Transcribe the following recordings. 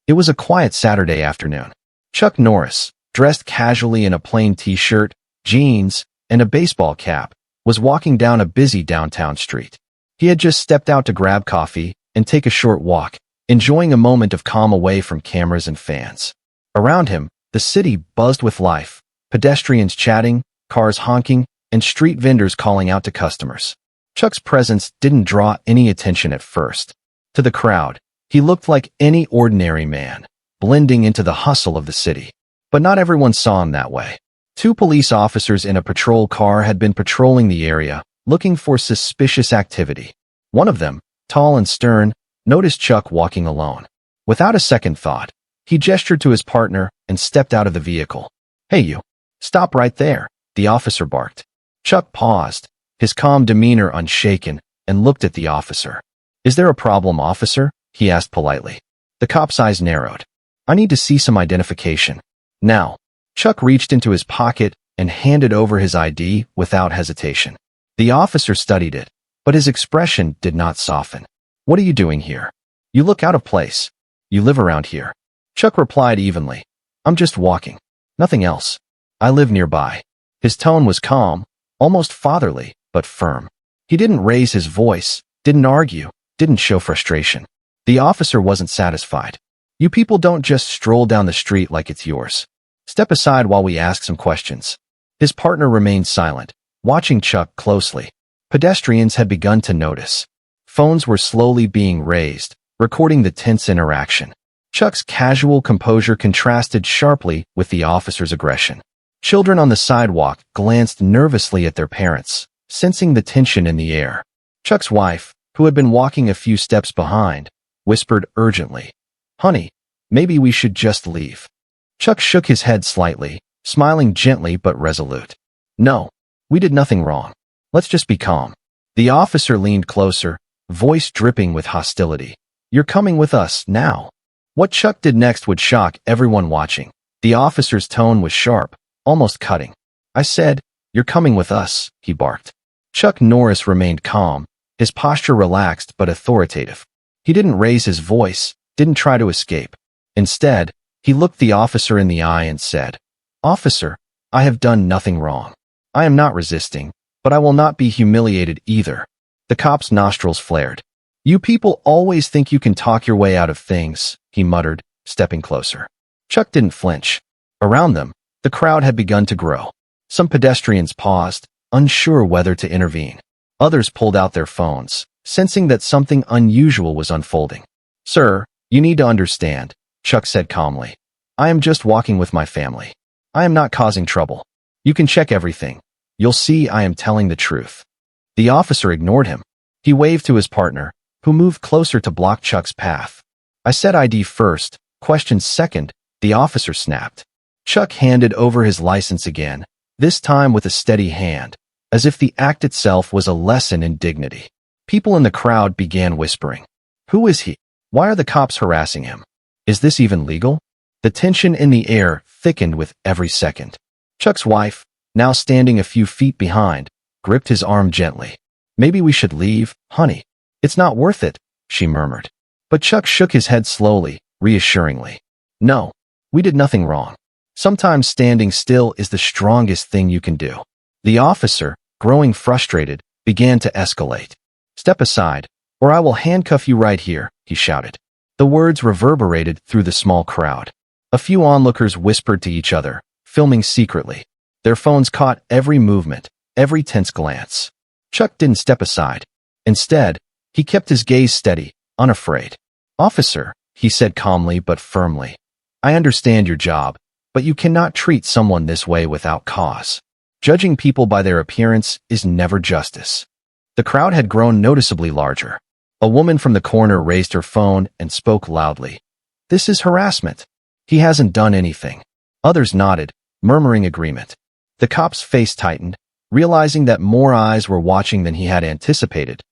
It was a quiet Saturday afternoon. Chuck Norris, dressed casually in a plain t-shirt, jeans, and a baseball cap, was walking down a busy downtown street. He had just stepped out to grab coffee and take a short walk, enjoying a moment of calm away from cameras and fans. Around him, the city buzzed with life, pedestrians chatting, cars honking, and street vendors calling out to customers. Chuck's presence didn't draw any attention at first. To the crowd, he looked like any ordinary man, blending into the hustle of the city. But not everyone saw him that way. Two police officers in a patrol car had been patrolling the area, looking for suspicious activity. One of them, tall and stern, noticed Chuck walking alone. Without a second thought, he gestured to his partner and stepped out of the vehicle. "Hey you, stop right there," the officer barked. Chuck paused, his calm demeanor unshaken, and looked at the officer. "Is there a problem, officer?" he asked politely. The cop's eyes narrowed. "I need to see some identification. Now." Chuck reached into his pocket and handed over his ID without hesitation. The officer studied it, but his expression did not soften. "What are you doing here? You look out of place. You live around here." Chuck replied evenly. "I'm just walking. Nothing else. I live nearby." His tone was calm, almost fatherly, but firm. He didn't raise his voice, didn't argue, didn't show frustration. The officer wasn't satisfied. "You people don't just stroll down the street like it's yours. Step aside while we ask some questions." His partner remained silent, watching Chuck closely. Pedestrians had begun to notice. Phones were slowly being raised, recording the tense interaction. Chuck's casual composure contrasted sharply with the officer's aggression. Children on the sidewalk glanced nervously at their parents, sensing the tension in the air. Chuck's wife, who had been walking a few steps behind, whispered urgently, "Honey, maybe we should just leave." Chuck shook his head slightly, smiling gently but resolute. "No, we did nothing wrong. Let's just be calm." The officer leaned closer, voice dripping with hostility. "You're coming with us now." What Chuck did next would shock everyone watching. The officer's tone was sharp, almost cutting. "I said, you're coming with us," he barked. Chuck Norris remained calm, his posture relaxed but authoritative. He didn't raise his voice, didn't try to escape. Instead, he looked the officer in the eye and said, "Officer, I have done nothing wrong. I am not resisting, but I will not be humiliated either." The cop's nostrils flared. "You people always think you can talk your way out of things," he muttered, stepping closer. Chuck didn't flinch. Around them, the crowd had begun to grow. Some pedestrians paused, unsure whether to intervene. Others pulled out their phones, sensing that something unusual was unfolding. "Sir, you need to understand," Chuck said calmly. "I am just walking with my family. I am not causing trouble. You can check everything. You'll see I am telling the truth." The officer ignored him. He waved to his partner, who moved closer to block Chuck's path. "I said ID first, questions second," the officer snapped. Chuck handed over his license again, this time with a steady hand, as if the act itself was a lesson in dignity. People in the crowd began whispering. "Who is he? Why are the cops harassing him? Is this even legal?" The tension in the air thickened with every second. Chuck's wife, now standing a few feet behind, gripped his arm gently. "Maybe we should leave, honey. It's not worth it," she murmured. But Chuck shook his head slowly, reassuringly. "No, we did nothing wrong. Sometimes standing still is the strongest thing you can do." The officer, growing frustrated, began to escalate. "Step aside, or I will handcuff you right here," he shouted. The words reverberated through the small crowd. A few onlookers whispered to each other, filming secretly. Their phones caught every movement, every tense glance. Chuck didn't step aside. Instead, he kept his gaze steady, unafraid. "Officer," he said calmly but firmly, "I understand your job, but you cannot treat someone this way without cause. Judging people by their appearance is never justice." The crowd had grown noticeably larger. A woman from the corner raised her phone and spoke loudly. "This is harassment. He hasn't done anything." Others nodded, murmuring agreement. The cop's face tightened, realizing that more eyes were watching than he had anticipated.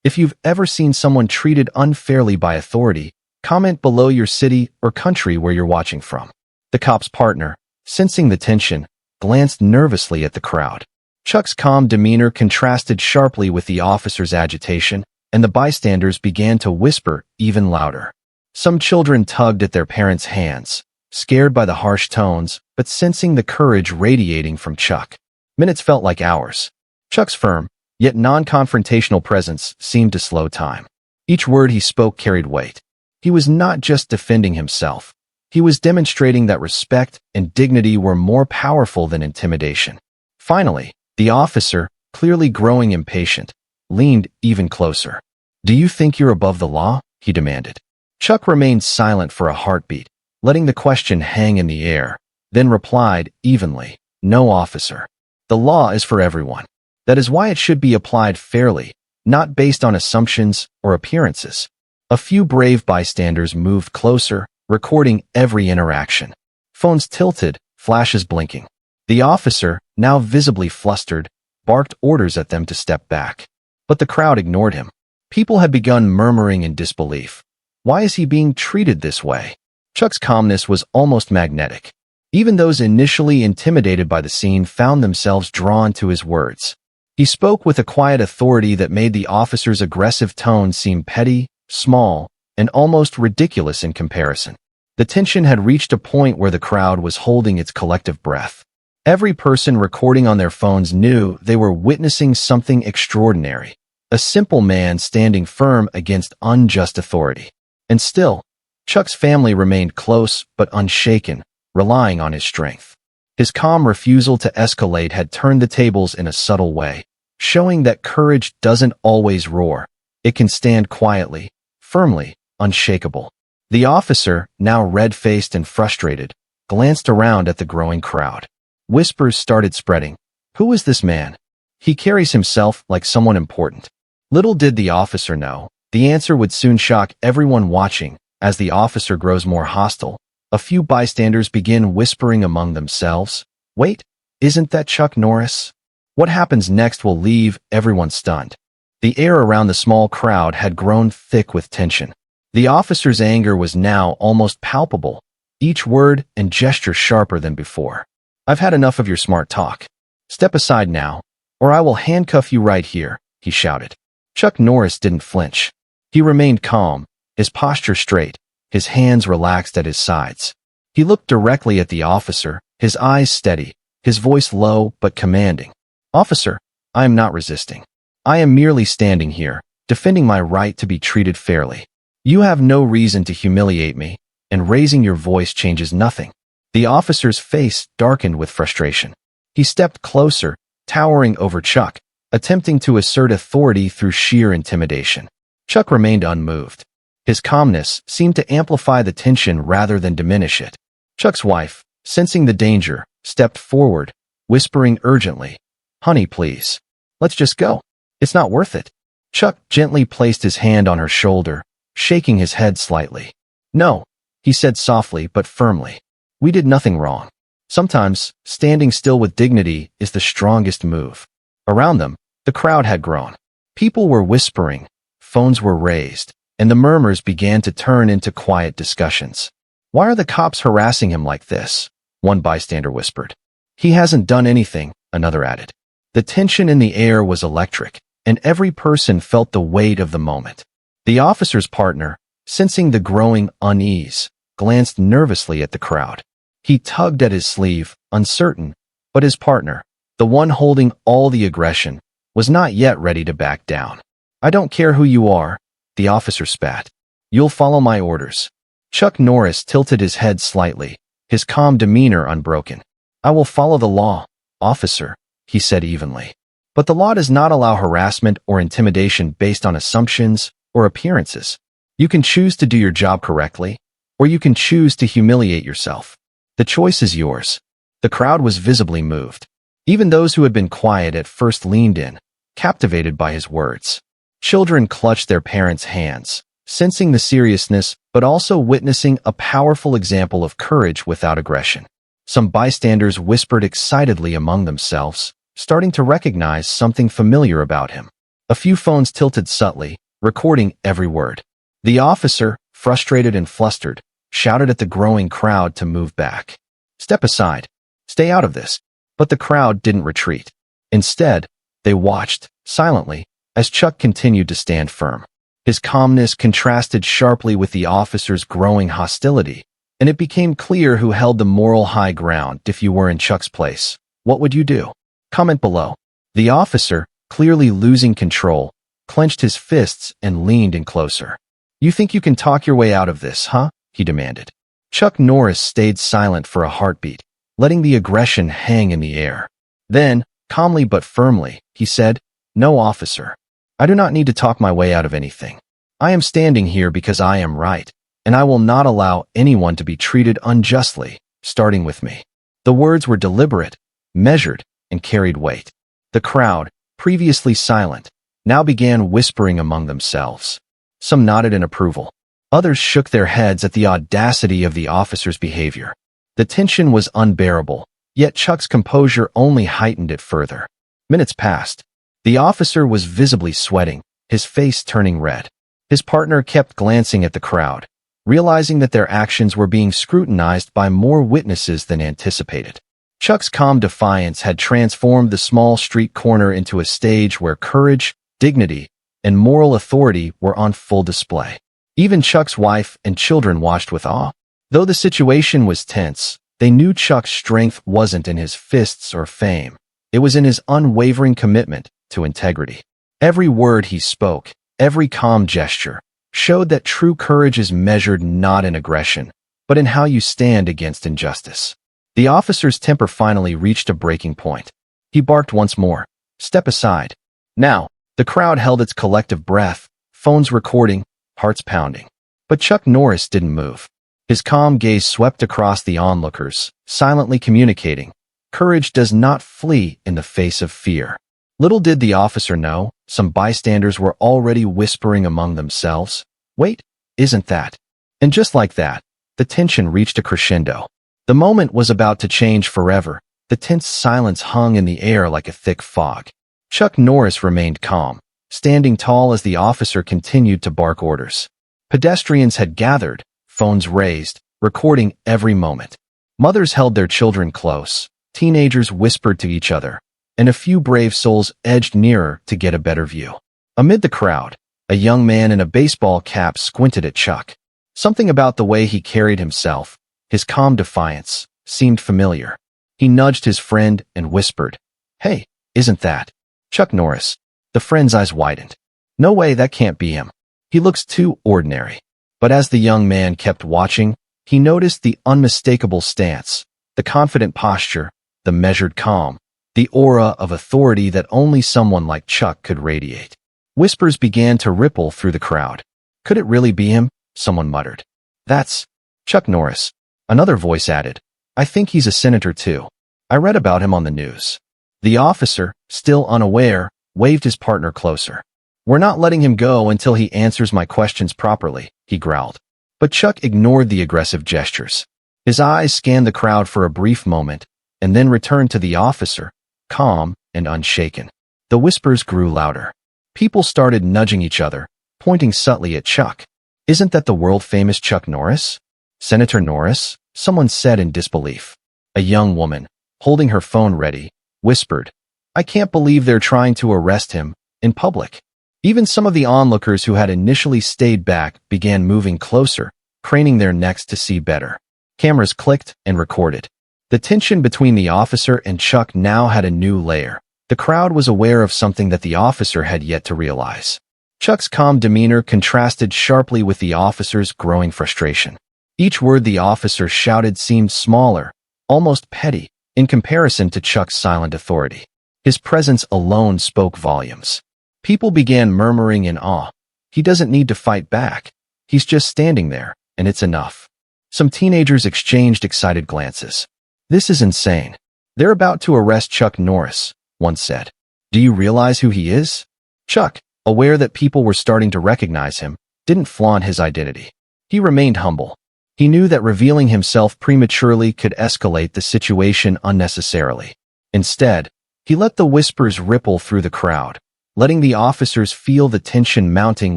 If you've ever seen someone treated unfairly by authority, comment below your city or country where you're watching from. The cop's partner, sensing the tension, glanced nervously at the crowd. Chuck's calm demeanor contrasted sharply with the officer's agitation, and the bystanders began to whisper even louder. Some children tugged at their parents' hands, scared by the harsh tones, but sensing the courage radiating from Chuck. Minutes felt like hours. Chuck's firm, yet non-confrontational presence seemed to slow time. Each word he spoke carried weight. He was not just defending himself. He was demonstrating that respect and dignity were more powerful than intimidation. Finally, the officer, clearly growing impatient, leaned even closer. "Do you think you're above the law?" he demanded. Chuck remained silent for a heartbeat, letting the question hang in the air, then replied evenly, "No, officer. The law is for everyone. That is why it should be applied fairly, not based on assumptions or appearances." A few brave bystanders moved closer, recording every interaction. Phones tilted, flashes blinking. The officer, now visibly flustered, barked orders at them to step back. But the crowd ignored him. People had begun murmuring in disbelief. Why is he being treated this way? Chuck's calmness was almost magnetic. Even those initially intimidated by the scene found themselves drawn to his words. He spoke with a quiet authority that made the officer's aggressive tone seem petty, small, and almost ridiculous in comparison. The tension had reached a point where the crowd was holding its collective breath. Every person recording on their phones knew they were witnessing something extraordinary, a simple man standing firm against unjust authority. And still, Chuck's family remained close but unshaken, relying on his strength. His calm refusal to escalate had turned the tables in a subtle way, showing that courage doesn't always roar. It can stand quietly, firmly, unshakable. The officer, now red-faced and frustrated, glanced around at the growing crowd. Whispers started spreading. Who is this man? He carries himself like someone important. Little did the officer know, the answer would soon shock everyone watching. As the officer grows more hostile, a few bystanders begin whispering among themselves. Wait, isn't that Chuck Norris? What happens next will leave everyone stunned. The air around the small crowd had grown thick with tension. The officer's anger was now almost palpable, each word and gesture sharper than before. "I've had enough of your smart talk. Step aside now, or I will handcuff you right here," he shouted. Chuck Norris didn't flinch. He remained calm, his posture straight, his hands relaxed at his sides. He looked directly at the officer, his eyes steady, his voice low but commanding. "Officer, I am not resisting. I am merely standing here, defending my right to be treated fairly. You have no reason to humiliate me, and raising your voice changes nothing." The officer's face darkened with frustration. He stepped closer, towering over Chuck, attempting to assert authority through sheer intimidation. Chuck remained unmoved. His calmness seemed to amplify the tension rather than diminish it. Chuck's wife, sensing the danger, stepped forward, whispering urgently, "Honey, please. Let's just go. It's not worth it." Chuck gently placed his hand on her shoulder, shaking his head slightly. "No," he said softly but firmly. "We did nothing wrong." Sometimes, standing still with dignity is the strongest move. Around them, the crowd had grown. People were whispering, phones were raised, and the murmurs began to turn into quiet discussions. "Why are the cops harassing him like this?" one bystander whispered. "He hasn't done anything," another added. The tension in the air was electric, and every person felt the weight of the moment. The officer's partner, sensing the growing unease, glanced nervously at the crowd. He tugged at his sleeve, uncertain, but his partner, the one holding all the aggression, was not yet ready to back down. "I don't care who you are," the officer spat. "You'll follow my orders." Chuck Norris tilted his head slightly, his calm demeanor unbroken. "I will follow the law, officer," he said evenly. "But the law does not allow harassment or intimidation based on assumptions or appearances. You can choose to do your job correctly, or you can choose to humiliate yourself. The choice is yours." The crowd was visibly moved. Even those who had been quiet at first leaned in, captivated by his words. Children clutched their parents' hands, sensing the seriousness but also witnessing a powerful example of courage without aggression. Some bystanders whispered excitedly among themselves, starting to recognize something familiar about him. A few phones tilted subtly, recording every word. The officer, frustrated and flustered, shouted at the growing crowd to move back. "Step aside. Stay out of this." But the crowd didn't retreat. Instead, they watched, silently, as Chuck continued to stand firm. His calmness contrasted sharply with the officer's growing hostility, and it became clear who held the moral high ground. If you were in Chuck's place, what would you do? Comment below. The officer, clearly losing control, clenched his fists and leaned in closer. You think you can talk your way out of this, huh? He demanded. Chuck Norris stayed silent for a heartbeat, letting the aggression hang in the air. Then, calmly but firmly, he said, "No, officer. I do not need to talk my way out of anything. I am standing here because I am right, and I will not allow anyone to be treated unjustly, starting with me." The words were deliberate, measured, and carried weight. The crowd, previously silent, now began whispering among themselves. Some nodded in approval. Others shook their heads at the audacity of the officer's behavior. The tension was unbearable, yet Chuck's composure only heightened it further. Minutes passed. The officer was visibly sweating, his face turning red. His partner kept glancing at the crowd, realizing that their actions were being scrutinized by more witnesses than anticipated. Chuck's calm defiance had transformed the small street corner into a stage where courage, dignity, and moral authority were on full display. Even Chuck's wife and children watched with awe. Though the situation was tense, they knew Chuck's strength wasn't in his fists or fame. It was in his unwavering commitment to integrity. Every word he spoke, every calm gesture, showed that true courage is measured not in aggression, but in how you stand against injustice. The officer's temper finally reached a breaking point. He barked once more, "Step aside." Now, the crowd held its collective breath, phones recording, hearts pounding. But Chuck Norris didn't move. His calm gaze swept across the onlookers, silently communicating, "Courage does not flee in the face of fear." Little did the officer know, some bystanders were already whispering among themselves, "Wait, isn't that?" And just like that, the tension reached a crescendo. The moment was about to change forever. The tense silence hung in the air like a thick fog. Chuck Norris remained calm, standing tall as the officer continued to bark orders. Pedestrians had gathered, phones raised, recording every moment. Mothers held their children close, teenagers whispered to each other, and a few brave souls edged nearer to get a better view. Amid the crowd, a young man in a baseball cap squinted at Chuck. Something about the way he carried himself, his calm defiance, seemed familiar. He nudged his friend and whispered, "Hey, isn't that Chuck Norris?" The friend's eyes widened. "No way, that can't be him. He looks too ordinary." But as the young man kept watching, he noticed the unmistakable stance, the confident posture, the measured calm, the aura of authority that only someone like Chuck could radiate. Whispers began to ripple through the crowd. "Could it really be him?" someone muttered. "That's Chuck Norris." Another voice added, "I think he's a senator too. I read about him on the news." The officer, still unaware, waved his partner closer. "We're not letting him go until he answers my questions properly," he growled. But Chuck ignored the aggressive gestures. His eyes scanned the crowd for a brief moment, and then returned to the officer, calm and unshaken. The whispers grew louder. People started nudging each other, pointing subtly at Chuck. "Isn't that the world-famous Chuck Norris? Senator Norris?" someone said in disbelief. A young woman, holding her phone ready, whispered, "I can't believe they're trying to arrest him in public." Even some of the onlookers who had initially stayed back began moving closer, craning their necks to see better. Cameras clicked and recorded. The tension between the officer and Chuck now had a new layer. The crowd was aware of something that the officer had yet to realize. Chuck's calm demeanor contrasted sharply with the officer's growing frustration. Each word the officer shouted seemed smaller, almost petty, in comparison to Chuck's silent authority. His presence alone spoke volumes. People began murmuring in awe. "He doesn't need to fight back. He's just standing there, and it's enough." Some teenagers exchanged excited glances. "This is insane. They're about to arrest Chuck Norris," one said. "Do you realize who he is?" Chuck, aware that people were starting to recognize him, didn't flaunt his identity. He remained humble. He knew that revealing himself prematurely could escalate the situation unnecessarily. Instead, he let the whispers ripple through the crowd, letting the officers feel the tension mounting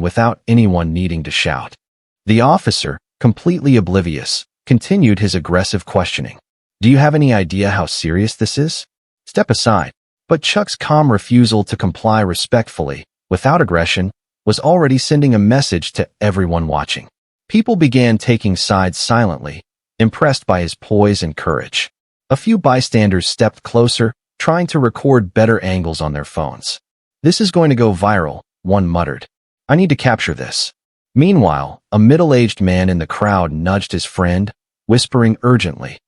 without anyone needing to shout. The officer, completely oblivious, continued his aggressive questioning. "Do you have any idea how serious this is? Step aside." But Chuck's calm refusal to comply respectfully, without aggression, was already sending a message to everyone watching. People began taking sides silently, impressed by his poise and courage. A few bystanders stepped closer, trying to record better angles on their phones. "This is going to go viral," one muttered. "I need to capture this." Meanwhile, a middle-aged man in the crowd nudged his friend, whispering urgently,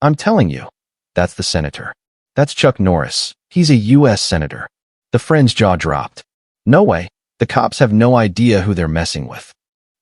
"I'm telling you, that's the senator. That's Chuck Norris. He's a U.S. senator." The friend's jaw dropped. "No way. The cops have no idea who they're messing with."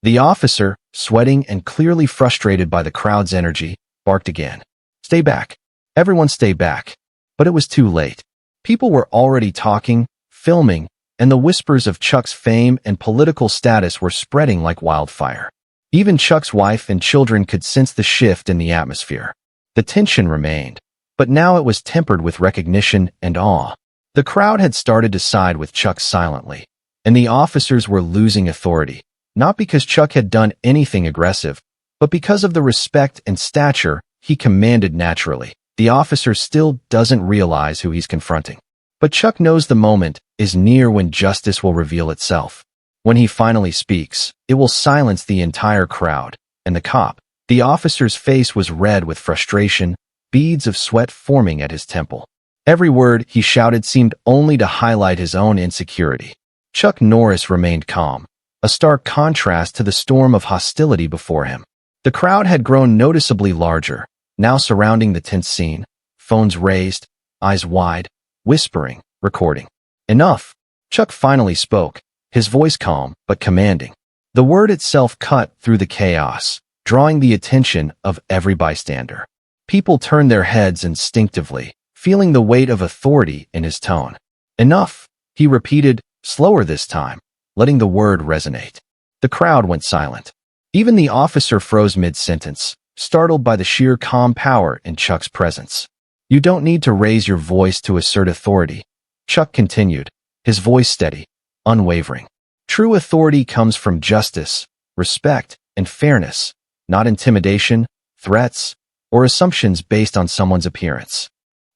The officer, sweating and clearly frustrated by the crowd's energy, barked again. "Stay back. Everyone stay back." But it was too late. People were already talking, filming, and the whispers of Chuck's fame and political status were spreading like wildfire. Even Chuck's wife and children could sense the shift in the atmosphere. The tension remained, but now it was tempered with recognition and awe. The crowd had started to side with Chuck silently, and the officers were losing authority, not because Chuck had done anything aggressive, but because of the respect and stature he commanded naturally. The officer still doesn't realize who he's confronting. But Chuck knows the moment is near when justice will reveal itself. When he finally speaks, it will silence the entire crowd, and the cop. The officer's face was red with frustration, beads of sweat forming at his temple. Every word he shouted seemed only to highlight his own insecurity. Chuck Norris remained calm, a stark contrast to the storm of hostility before him. The crowd had grown noticeably larger, now surrounding the tense scene, phones raised, eyes wide, whispering, recording. "Enough." Chuck finally spoke, his voice calm but commanding. The word itself cut through the chaos, drawing the attention of every bystander. People turned their heads instinctively, feeling the weight of authority in his tone. "Enough," he repeated, slower this time, letting the word resonate. The crowd went silent. Even the officer froze mid-sentence, startled by the sheer calm power in Chuck's presence. "You don't need to raise your voice to assert authority," Chuck continued, his voice steady, unwavering. "True authority comes from justice, respect, and fairness, not intimidation, threats, or assumptions based on someone's appearance."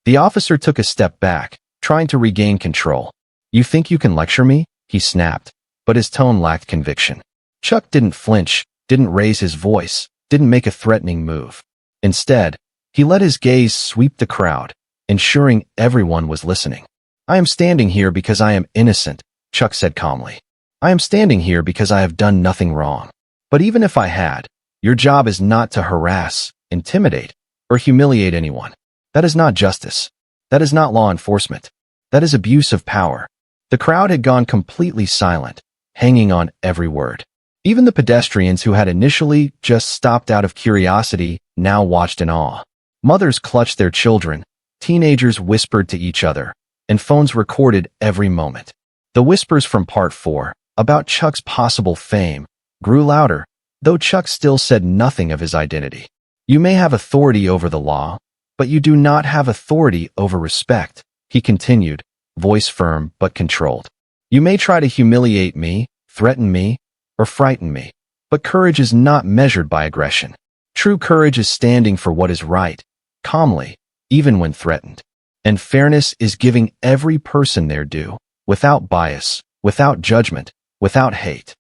The officer took a step back, trying to regain control. "You think you can lecture me?" he snapped, but his tone lacked conviction. Chuck didn't flinch, didn't raise his voice, didn't make a threatening move. Instead, he let his gaze sweep the crowd, ensuring everyone was listening. "I am standing here because I am innocent," Chuck said calmly. "I am standing here because I have done nothing wrong. But even if I had, your job is not to harass, intimidate, or humiliate anyone. That is not justice. That is not law enforcement. That is abuse of power." The crowd had gone completely silent, hanging on every word. Even the pedestrians who had initially just stopped out of curiosity now watched in awe. Mothers clutched their children, teenagers whispered to each other, and phones recorded every moment. The whispers from Part 4, about Chuck's possible fame, grew louder, though Chuck still said nothing of his identity. "You may have authority over the law, but you do not have authority over respect," he continued, voice firm but controlled. "You may try to humiliate me, threaten me, or frighten me, but courage is not measured by aggression. True courage is standing for what is right, calmly, even when threatened. And fairness is giving every person their due, without bias, without judgment, without hate."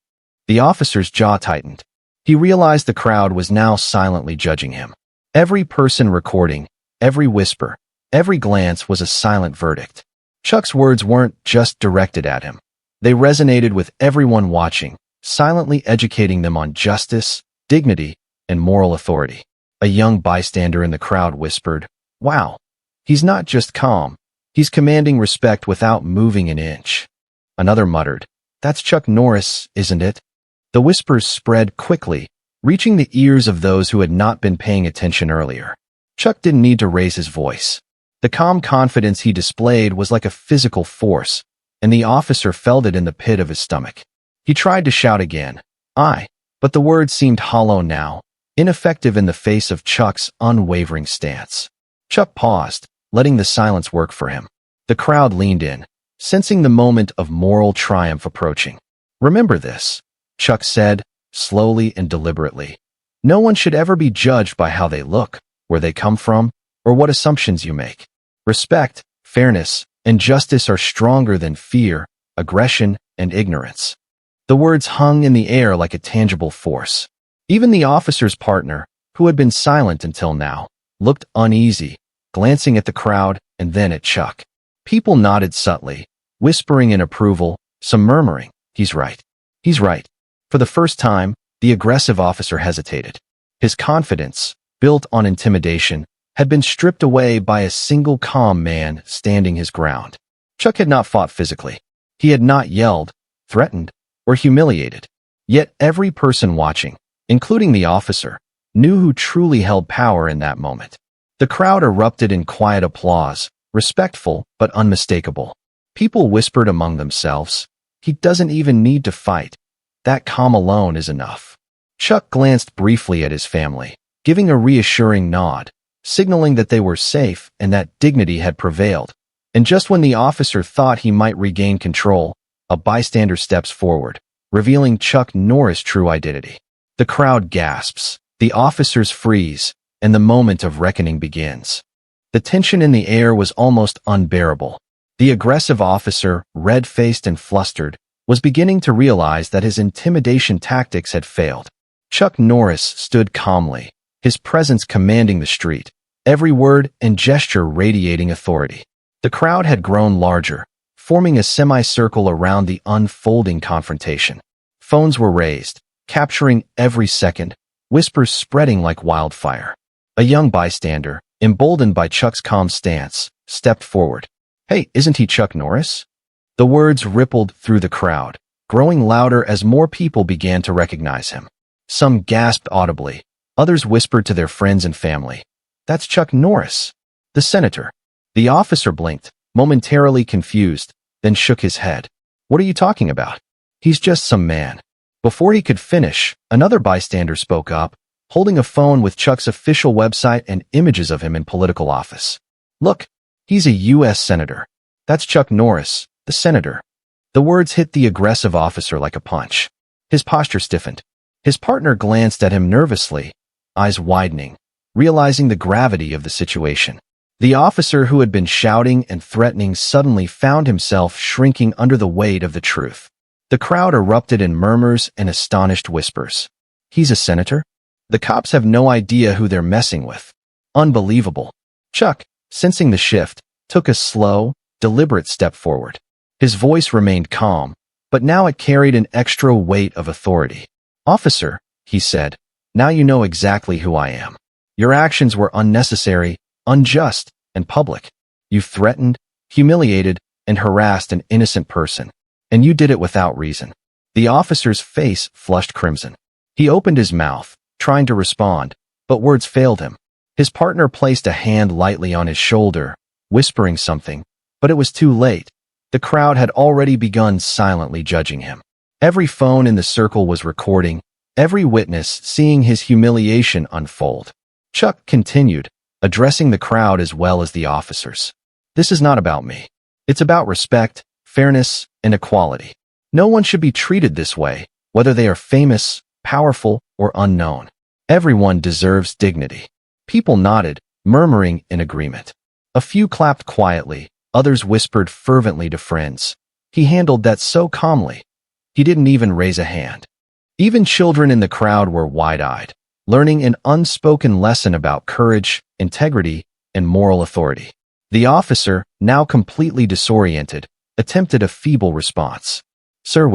The officer's jaw tightened. He realized the crowd was now silently judging him. Every person recording, every whisper, every glance was a silent verdict. Chuck's words weren't just directed at him. They resonated with everyone watching, silently educating them on justice, dignity, and moral authority. A young bystander in the crowd whispered, "Wow, he's not just calm, he's commanding respect without moving an inch." Another muttered, "That's Chuck Norris, isn't it?" The whispers spread quickly, reaching the ears of those who had not been paying attention earlier. Chuck didn't need to raise his voice. The calm confidence he displayed was like a physical force, and the officer felt it in the pit of his stomach. He tried to shout again, but the words seemed hollow now, ineffective in the face of Chuck's unwavering stance. Chuck paused, letting the silence work for him. The crowd leaned in, sensing the moment of moral triumph approaching. "Remember this," Chuck said, slowly and deliberately. "No one should ever be judged by how they look, where they come from, or what assumptions you make. Respect, fairness, and justice are stronger than fear, aggression, and ignorance." The words hung in the air like a tangible force. Even the officer's partner, who had been silent until now, looked uneasy, glancing at the crowd and then at Chuck. People nodded subtly, whispering in approval, some murmuring, "He's right. He's right." For the first time, the aggressive officer hesitated. His confidence, built on intimidation, had been stripped away by a single calm man standing his ground. Chuck had not fought physically. He had not yelled, threatened, or humiliated. Yet every person watching, including the officer, knew who truly held power in that moment. The crowd erupted in quiet applause, respectful but unmistakable. People whispered among themselves, "He doesn't even need to fight. That calm alone is enough." Chuck glanced briefly at his family, giving a reassuring nod, signaling that they were safe and that dignity had prevailed. And just when the officer thought he might regain control, a bystander steps forward, revealing Chuck Norris' true identity. The crowd gasps, the officers freeze, and the moment of reckoning begins. The tension in the air was almost unbearable. The aggressive officer, red-faced and flustered, was beginning to realize that his intimidation tactics had failed. Chuck Norris stood calmly, his presence commanding the street, every word and gesture radiating authority. The crowd had grown larger, forming a semicircle around the unfolding confrontation. Phones were raised, capturing every second, whispers spreading like wildfire. A young bystander, emboldened by Chuck's calm stance, stepped forward. "Hey, isn't he Chuck Norris?" The words rippled through the crowd, growing louder as more people began to recognize him. Some gasped audibly, others whispered to their friends and family, "That's Chuck Norris, the senator." The officer blinked, momentarily confused, then shook his head. "What are you talking about? He's just some man." Before he could finish, another bystander spoke up, holding a phone with Chuck's official website and images of him in political office. "Look, he's a U.S. senator. That's Chuck Norris, the senator." The words hit the aggressive officer like a punch. His posture stiffened. His partner glanced at him nervously, eyes widening, realizing the gravity of the situation. The officer who had been shouting and threatening suddenly found himself shrinking under the weight of the truth. The crowd erupted in murmurs and astonished whispers. "He's a senator? The cops have no idea who they're messing with. Unbelievable." Chuck, sensing the shift, took a slow, deliberate step forward. His voice remained calm, but now it carried an extra weight of authority. "Officer," he said, "now you know exactly who I am. Your actions were unnecessary, unjust, and public. You threatened, humiliated, and harassed an innocent person, and you did it without reason." The officer's face flushed crimson. He opened his mouth, trying to respond, but words failed him. His partner placed a hand lightly on his shoulder, whispering something, but it was too late. The crowd had already begun silently judging him. Every phone in the circle was recording, every witness seeing his humiliation unfold. Chuck continued, addressing the crowd as well as the officers. "This is not about me. It's about respect, fairness, and equality. No one should be treated this way, whether they are famous, powerful, or unknown. Everyone deserves dignity." People nodded, murmuring in agreement. A few clapped quietly, others whispered fervently to friends. He handled that so calmly. He didn't even raise a hand. Even children in the crowd were wide-eyed, learning an unspoken lesson about courage, integrity, and moral authority. The officer, now completely disoriented, attempted a feeble response. "Sir,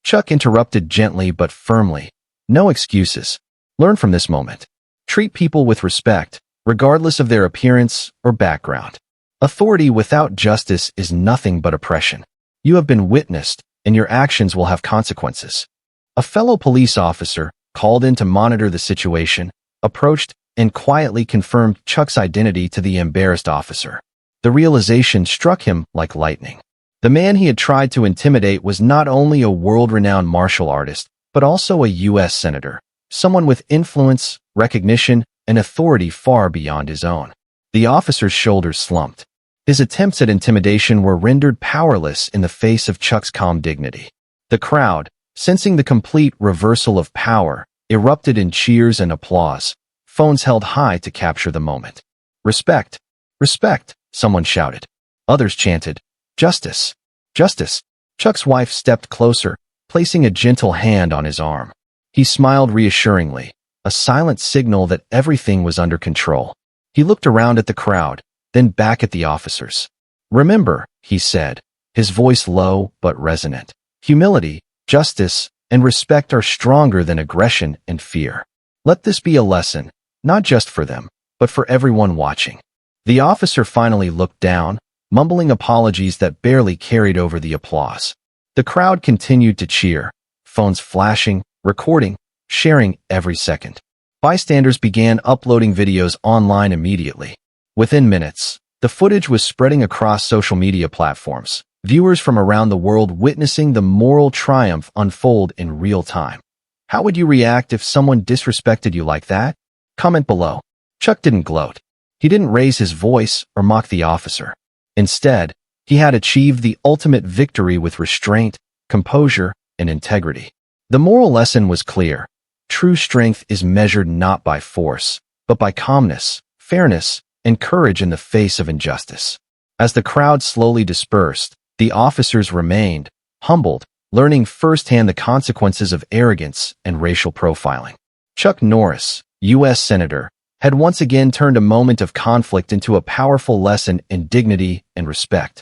Chuck interrupted gently but firmly. "No excuses. Learn from this moment. Treat people with respect, regardless of their appearance or background. Authority without justice is nothing but oppression. You have been witnessed, and your actions will have consequences." A fellow police officer, called in to monitor the situation, approached and quietly confirmed Chuck's identity to the embarrassed officer. The realization struck him like lightning. The man he had tried to intimidate was not only a world-renowned martial artist, but also a U.S. senator, someone with influence, recognition, and authority far beyond his own. The officer's shoulders slumped. His attempts at intimidation were rendered powerless in the face of Chuck's calm dignity. The crowd, sensing the complete reversal of power, erupted in cheers and applause, phones held high to capture the moment. "Respect! Respect!" someone shouted. Others chanted, "Justice! Justice!" Chuck's wife stepped closer, placing a gentle hand on his arm. He smiled reassuringly, a silent signal that everything was under control. He looked around at the crowd, then back at the officers. "Remember," he said, his voice low but resonant, "humility, justice, and respect are stronger than aggression and fear. Let this be a lesson, not just for them, but for everyone watching." The officer finally looked down, mumbling apologies that barely carried over the applause. The crowd continued to cheer, phones flashing, recording, sharing every second. Bystanders began uploading videos online immediately. Within minutes, the footage was spreading across social media platforms, viewers from around the world witnessing the moral triumph unfold in real time. How would you react if someone disrespected you like that? Comment below. Chuck didn't gloat. He didn't raise his voice or mock the officer. Instead, he had achieved the ultimate victory with restraint, composure, and integrity. The moral lesson was clear. True strength is measured not by force, but by calmness, fairness, and courage in the face of injustice. As the crowd slowly dispersed, the officers remained, humbled, learning firsthand the consequences of arrogance and racial profiling. Chuck Norris, U.S. Senator, had once again turned a moment of conflict into a powerful lesson in dignity and respect.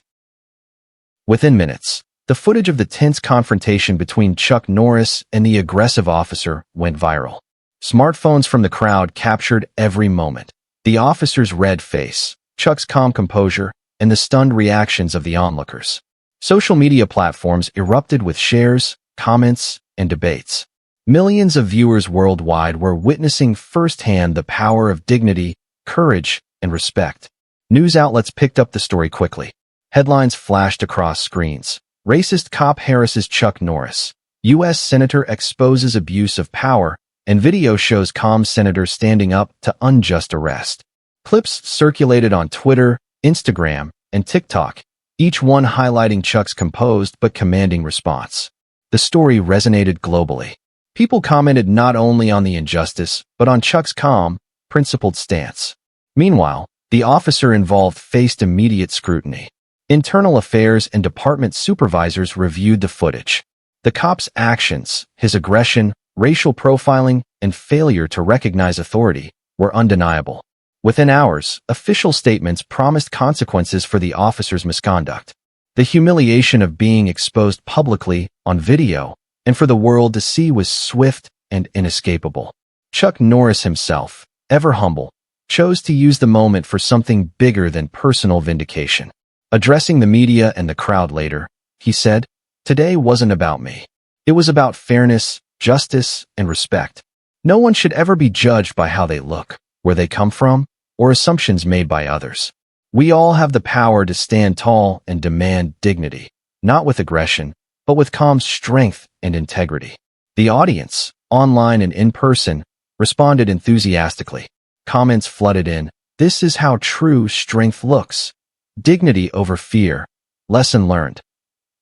Within minutes, the footage of the tense confrontation between Chuck Norris and the aggressive officer went viral. Smartphones from the crowd captured every moment. The officer's red face, Chuck's calm composure, and the stunned reactions of the onlookers. Social media platforms erupted with shares, comments, and debates. Millions of viewers worldwide were witnessing firsthand the power of dignity, courage, and respect. News outlets picked up the story quickly. Headlines flashed across screens. Racist cop harasses Chuck Norris. U.S. Senator exposes abuse of power, and video shows calm senator standing up to unjust arrest. Clips circulated on Twitter, Instagram, and TikTok, each one highlighting Chuck's composed but commanding response. The story resonated globally. People commented not only on the injustice, but on Chuck's calm, principled stance. Meanwhile, the officer involved faced immediate scrutiny. Internal affairs and department supervisors reviewed the footage. The cop's actions, his aggression, racial profiling, and failure to recognize authority were undeniable. Within hours, official statements promised consequences for the officer's misconduct. The humiliation of being exposed publicly, on video, and for the world to see was swift and inescapable. Chuck Norris himself, ever humble, chose to use the moment for something bigger than personal vindication. Addressing the media and the crowd later, he said, "Today wasn't about me. It was about fairness, justice, and respect. No one should ever be judged by how they look, where they come from, or assumptions made by others. We all have the power to stand tall and demand dignity, not with aggression, but with calm strength and integrity." The audience, online and in person, responded enthusiastically. Comments flooded in. "This is how true strength looks. Dignity over fear. Lesson learned.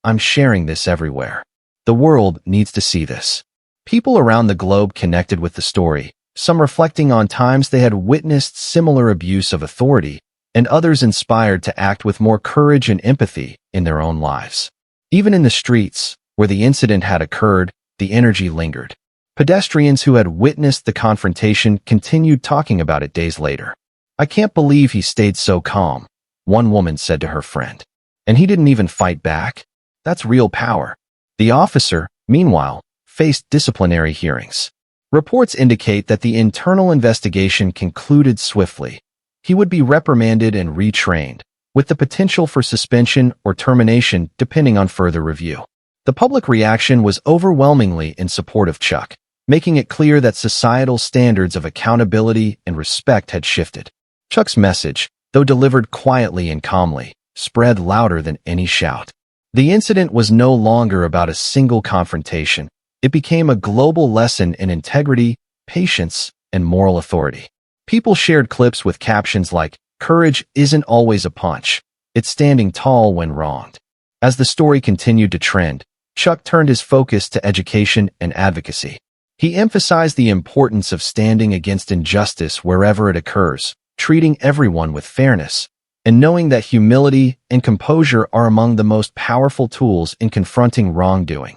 I'm sharing this everywhere. The world needs to see this." People around the globe connected with the story, some reflecting on times they had witnessed similar abuse of authority, and others inspired to act with more courage and empathy in their own lives. Even in the streets, where the incident had occurred, the energy lingered. Pedestrians who had witnessed the confrontation continued talking about it days later. "I can't believe he stayed so calm," one woman said to her friend. "And he didn't even fight back? That's real power." The officer, meanwhile, faced disciplinary hearings. Reports indicate that the internal investigation concluded swiftly. He would be reprimanded and retrained, with the potential for suspension or termination depending on further review. The public reaction was overwhelmingly in support of Chuck, making it clear that societal standards of accountability and respect had shifted. Chuck's message, though delivered quietly and calmly, spread louder than any shout. The incident was no longer about a single confrontation. It became a global lesson in integrity, patience, and moral authority. People shared clips with captions like, "Courage isn't always a punch. It's standing tall when wronged." As the story continued to trend, Chuck turned his focus to education and advocacy. He emphasized the importance of standing against injustice wherever it occurs, treating everyone with fairness, and knowing that humility and composure are among the most powerful tools in confronting wrongdoing.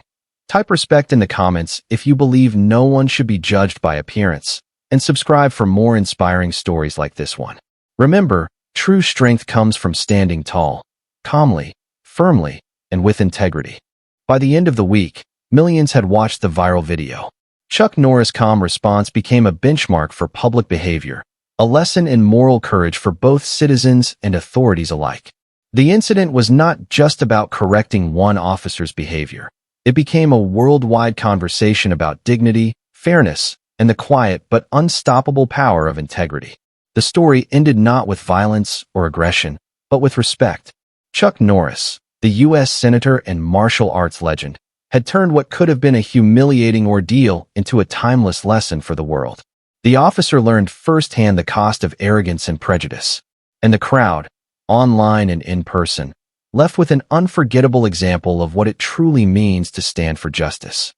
Type respect in the comments if you believe no one should be judged by appearance, and subscribe for more inspiring stories like this one. Remember, true strength comes from standing tall, calmly, firmly, and with integrity. By the end of the week, millions had watched the viral video. Chuck Norris' calm response became a benchmark for public behavior, a lesson in moral courage for both citizens and authorities alike. The incident was not just about correcting one officer's behavior. It became a worldwide conversation about dignity, fairness, and the quiet but unstoppable power of integrity. The story ended not with violence or aggression, but with respect. Chuck Norris, the U.S. Senator and martial arts legend, had turned what could have been a humiliating ordeal into a timeless lesson for the world. The officer learned firsthand the cost of arrogance and prejudice, and the crowd, online and in person, left with an unforgettable example of what it truly means to stand for justice.